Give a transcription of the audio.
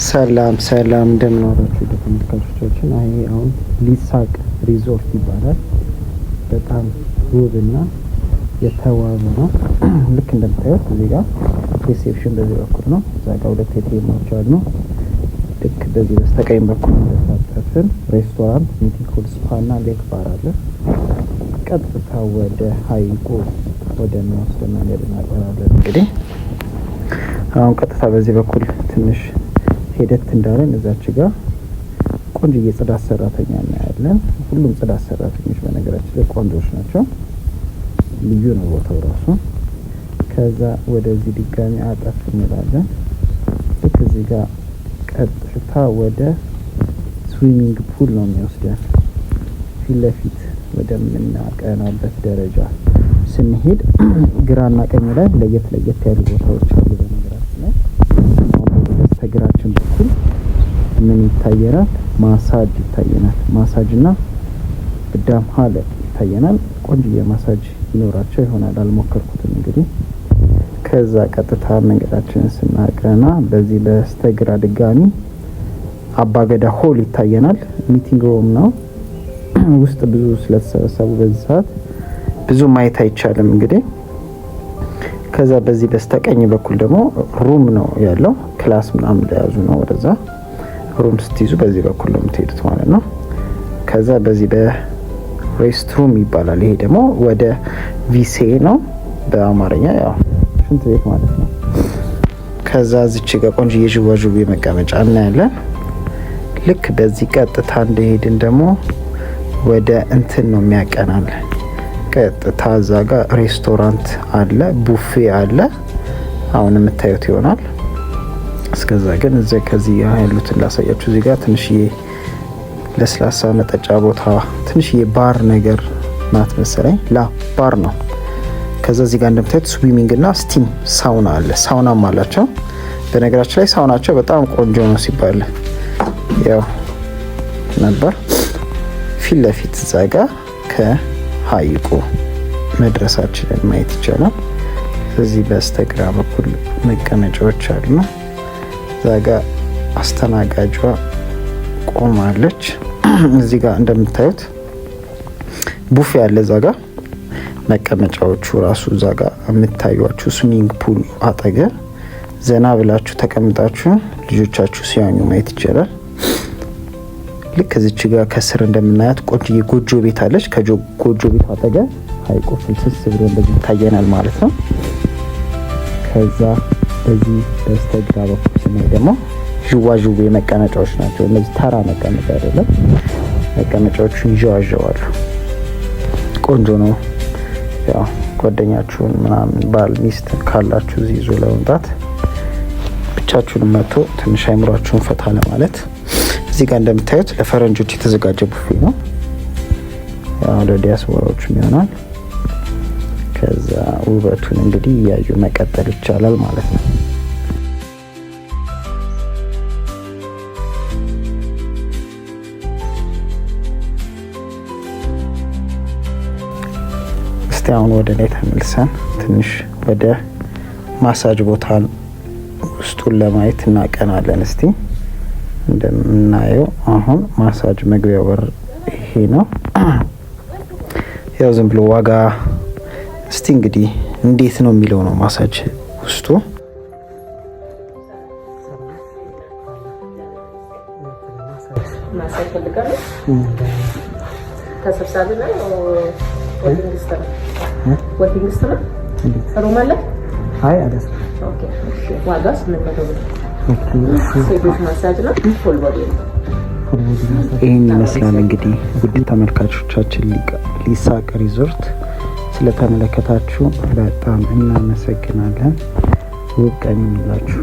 ሰላም እንደምን ዋላችሁ ተመልካቾቻችን። አሁን ሊሳቅ ሪዞርት ይባላል። በጣም ውብና የተዋበ ነው። ልክ እንደምታዩት እዚህ ጋር ሪሴፕሽን በዚህ በኩል ነው። እዛ ጋር ሁለት ኤቲኤሞች አሉ። ልክ በዚህ በስተቀኝ በኩል እንደታጠፍን ሬስቶራንት፣ ሚቲንግ ሆል፣ ስፓ እና ሌክ ባር አለ። ቀጥታ ወደ ሀይቁ ወደሚወስደን መንገድ እናቀናለን። እንግዲህ አሁን ቀጥታ በዚህ በኩል ትንሽ ሄደት እንዳለን እዛች ጋር ቆንጆ የጽዳት ሰራተኛ እናያለን። ሁሉም ጽዳት ሰራተኞች በነገራችን ላይ ቆንጆች ናቸው። ልዩ ነው ቦታው ራሱ። ከዛ ወደዚህ ድጋሚ አጠፍ እንላለን። ልክ እዚህ ጋር ቀጥታ ወደ ስዊሚንግ ፑል ነው የሚወስደን። ፊት ለፊት ወደምናቀናበት ደረጃ ስንሄድ ግራና ቀኝ ላይ ለየት ያሉ ቦታዎች አሉ። በነገራችን ላይ በስተግራችን በኩል ምን ይታየናል? ማሳጅ ይታየናል። ማሳጅ እና ብዳም ሀለ ይታየናል። ቆንጆ የማሳጅ ይኖራቸው ይሆናል። አልሞከርኩትም እንግዲህ። ከዛ ቀጥታ መንገዳችንን ስናቀና በዚህ በስተግራ ድጋሚ አባገዳ ሆል ይታየናል። ሚቲንግ ሩም ነው። ውስጥ ብዙ ስለተሰበሰቡ በዚህ ሰዓት ብዙ ማየት አይቻልም እንግዲህ። ከዛ በዚህ በስተቀኝ በኩል ደግሞ ሩም ነው ያለው። ክላስ ምናምን እንደያዙ ነው። ወደዛ ሩም ስትይዙ በዚህ በኩል ነው የምትሄዱት ማለት ነው። ከዛ በዚህ በሬስት ሩም ይባላል። ይሄ ደግሞ ወደ ቪሴ ነው በአማርኛ፣ ያው ሽንት ቤት ማለት ነው። ከዛ እዚች ጋር ቆንጆ የዥዋዥዌ መቀመጫ እናያለን። ልክ በዚህ ቀጥታ እንደሄድን ደግሞ ወደ እንትን ነው የሚያቀናል። ቀጥታ እዛ ጋር ሬስቶራንት አለ፣ ቡፌ አለ። አሁን የምታዩት ይሆናል። እስከዛ ግን እዚህ ከዚህ ያሉትን ላሳያችሁ። እዚህ ጋር ትንሽዬ ለስላሳ መጠጫ ቦታ፣ ትንሽዬ ባር ነገር ናት መሰለኝ። ባር ነው። ከዛ እዚህ ጋር እንደምታዩት ስዊሚንግ እና ስቲም ሳውና አለ። ሳውናም አላቸው። በነገራችን ላይ ሳውናቸው በጣም ቆንጆ ነው ሲባል ያው ነበር። ፊት ለፊት እዛ ጋር ከሀይቁ መድረሳችንን ማየት ይቻላል። እዚህ በስተግራ በኩል መቀመጫዎች አሉ። እዛ ጋር አስተናጋጇ ቆማለች። እዚህ ጋር እንደምታዩት ቡፌ አለ። እዛ ጋር መቀመጫዎቹ ራሱ እዛ ጋር የምታዩቸው ስዊሚንግ ፑል አጠገብ ዘና ብላችሁ ተቀምጣችሁ ልጆቻችሁ ሲያኙ ማየት ይቻላል። ልክ እዚች ጋር ከስር እንደምናያት ቆንጆ ጎጆ ቤት አለች። ከጎጆ ቤት አጠገብ ሀይቁ ፍልስስ ብሎ እንደዚህ ይታየናል ማለት ነው። ከዛ በዚህ በስተግራ በኩል ስናይ ደግሞ ዥዋዥዌ መቀመጫዎች ናቸው። እነዚህ ተራ መቀመጫ አይደለም። መቀመጫዎቹ ይዣዋዣዋሉ። ቆንጆ ነው። ያው ጓደኛችሁን ምናምን ባል ሚስት ካላችሁ እዚህ ይዞ ለመምጣት ብቻችሁን መጥቶ ትንሽ አይምሯችሁን ፈታ ለማለት። እዚህ ጋር እንደምታዩት ለፈረንጆች የተዘጋጀ ቡፌ ነው። ያው ለዲያስፖራዎችም ይሆናል። ከዛ ውበቱን እንግዲህ እያዩ መቀጠል ይቻላል ማለት ነው። እስቲ አሁን ወደ ላይ ተመልሰን ትንሽ ወደ ማሳጅ ቦታ ውስጡን ለማየት እናቀናለን። እስቲ እንደምናየው አሁን ማሳጅ መግቢያ በር ይሄ ነው። ያው ዝም ብሎ ዋጋ እስቲ እንግዲህ እንዴት ነው የሚለው ነው ማሳጅ ውስጡ። ማሳጅ ፈልጋለሁ ተሰብሳቢ ነው ወቲንግ ስትራ ሩም አለ። አይ አዳስ ኦኬ ዋጋ ስንት ነው? ሴቶች ማሳጅ ነው ፉል ቦዲ ነው። ይህን ይመስላል እንግዲህ ውድ ተመልካቾቻችን ሊሳቅ ሪዞርት ስለተመለከታችሁ በጣም እናመሰግናለን። ውብ ቀን ይሁንላችሁ።